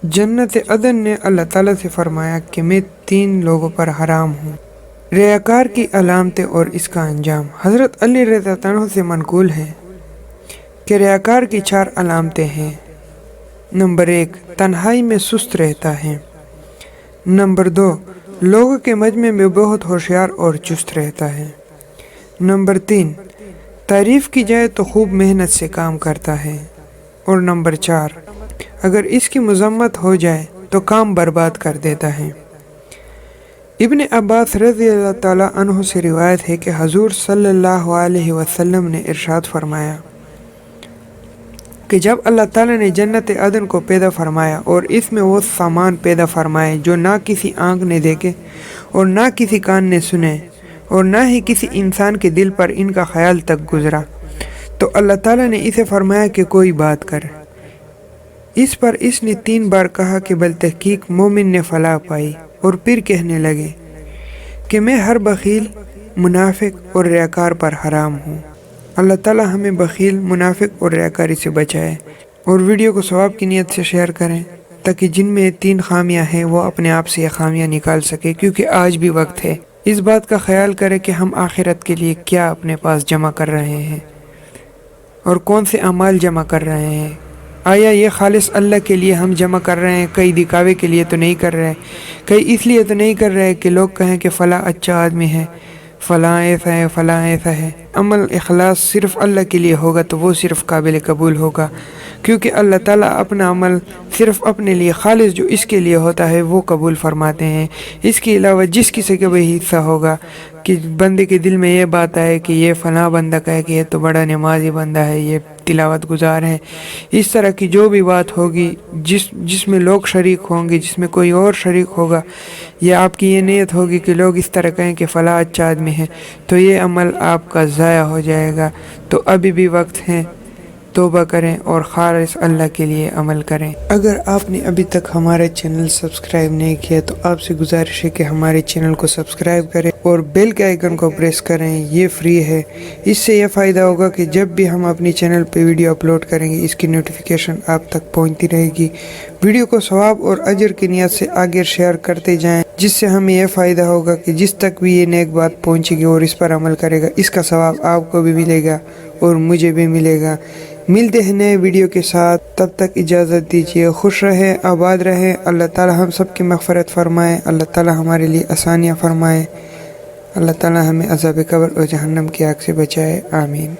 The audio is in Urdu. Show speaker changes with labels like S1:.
S1: جنت عدن نے اللہ تعالیٰ سے فرمایا کہ میں 3 لوگوں پر حرام ہوں۔ ریاکار کی علامتیں اور اس کا انجام۔ حضرت علی رضی اللہ عنہ سے منقول ہے کہ ریاکار کی 4 علامتیں ہیں۔ نمبر 1، تنہائی میں سست رہتا ہے۔ نمبر 2، لوگوں کے مجمع میں بہت ہوشیار اور چست رہتا ہے۔ نمبر 3، تعریف کی جائے تو خوب محنت سے کام کرتا ہے۔ اور نمبر 4، اگر اس کی مذمت ہو جائے تو کام برباد کر دیتا ہے۔ ابن عباس رضی اللہ تعالیٰ عنہ سے روایت ہے کہ حضور صلی اللہ علیہ وسلم نے ارشاد فرمایا کہ جب اللہ تعالیٰ نے جنت عدن کو پیدا فرمایا اور اس میں وہ سامان پیدا فرمائے جو نہ کسی آنکھ نے دیکھے اور نہ کسی کان نے سنے اور نہ ہی کسی انسان کے دل پر ان کا خیال تک گزرا، تو اللہ تعالیٰ نے اسے فرمایا کہ کوئی بات کر۔ اس پر اس نے 3 بار کہا کہ بالتحقیق مومن نے فلاح پائی، اور پھر کہنے لگے کہ میں ہر بخیل، منافق اور ریاکار پر حرام ہوں۔ اللہ تعالیٰ ہمیں بخیل، منافق اور ریاکاری سے بچائے۔ اور ویڈیو کو ثواب کی نیت سے شیئر کریں تاکہ جن میں 3 خامیاں ہیں وہ اپنے آپ سے یہ خامیاں نکال سکے، کیونکہ آج بھی وقت ہے۔ اس بات کا خیال کریں کہ ہم آخرت کے لیے کیا اپنے پاس جمع کر رہے ہیں اور کون سے اعمال جمع کر رہے ہیں۔ آیا یہ خالص اللہ کے لیے ہم جمع کر رہے ہیں؟ کئی دکھاوے کے لیے تو نہیں کر رہے، کئی اس لیے تو نہیں کر رہے کہ لوگ کہیں کہ فلاں اچھا آدمی ہے، فلاں ایسا ہے، فلاں ایسا ہے۔ عمل اخلاص صرف اللہ کے لیے ہوگا تو وہ صرف قابل قبول ہوگا، کیونکہ اللہ تعالیٰ اپنا عمل صرف اپنے لیے خالص جو اس کے لیے ہوتا ہے وہ قبول فرماتے ہیں۔ اس کے علاوہ جس کسی کا بھی حصہ ہوگا کہ بندے کے دل میں یہ بات آئے کہ یہ فلاں بندہ کہے کہ یہ تو بڑا نمازی بندہ ہے، یہ تلاوت گزار ہے، اس طرح کی جو بھی بات ہوگی جس میں لوگ شریک ہوں گے، جس میں کوئی اور شریک ہوگا، یا آپ کی یہ نیت ہوگی کہ لوگ اس طرح کہیں کہ فلاں اچھا آدمی ہے، تو یہ عمل آپ کا ضائع ہو جائے گا۔ تو ابھی بھی وقت ہے، توبہ کریں اور خالص اللہ کے لیے عمل کریں۔ اگر آپ نے ابھی تک ہمارے چینل سبسکرائب نہیں کیا تو آپ سے گزارش ہے کہ ہمارے چینل کو سبسکرائب کریں اور بیل کے آئیکن کو پریس کریں، یہ فری ہے۔ اس سے یہ فائدہ ہوگا کہ جب بھی ہم اپنی چینل پہ ویڈیو اپلوڈ کریں گے اس کی نوٹیفیکیشن آپ تک پہنچتی رہے گی۔ ویڈیو کو ثواب اور اجر کی نیت سے آگے شیئر کرتے جائیں، جس سے ہمیں یہ فائدہ ہوگا کہ جس تک بھی یہ نیک بات پہنچے گی اور اس پر عمل کرے گا، اس کا ثواب آپ کو بھی ملے گا اور مجھے بھی ملے گا۔ ملتے ہیں نئے ویڈیو کے ساتھ، تب تک اجازت دیجیے۔ خوش رہیں، آباد رہیں۔ اللہ تعالی ہم سب کی مغفرت فرمائے، اللہ تعالی ہمارے لیے آسانیاں فرمائے، اللہ تعالی ہمیں عذاب قبر اور جہنم کی آگ سے بچائے، آمین۔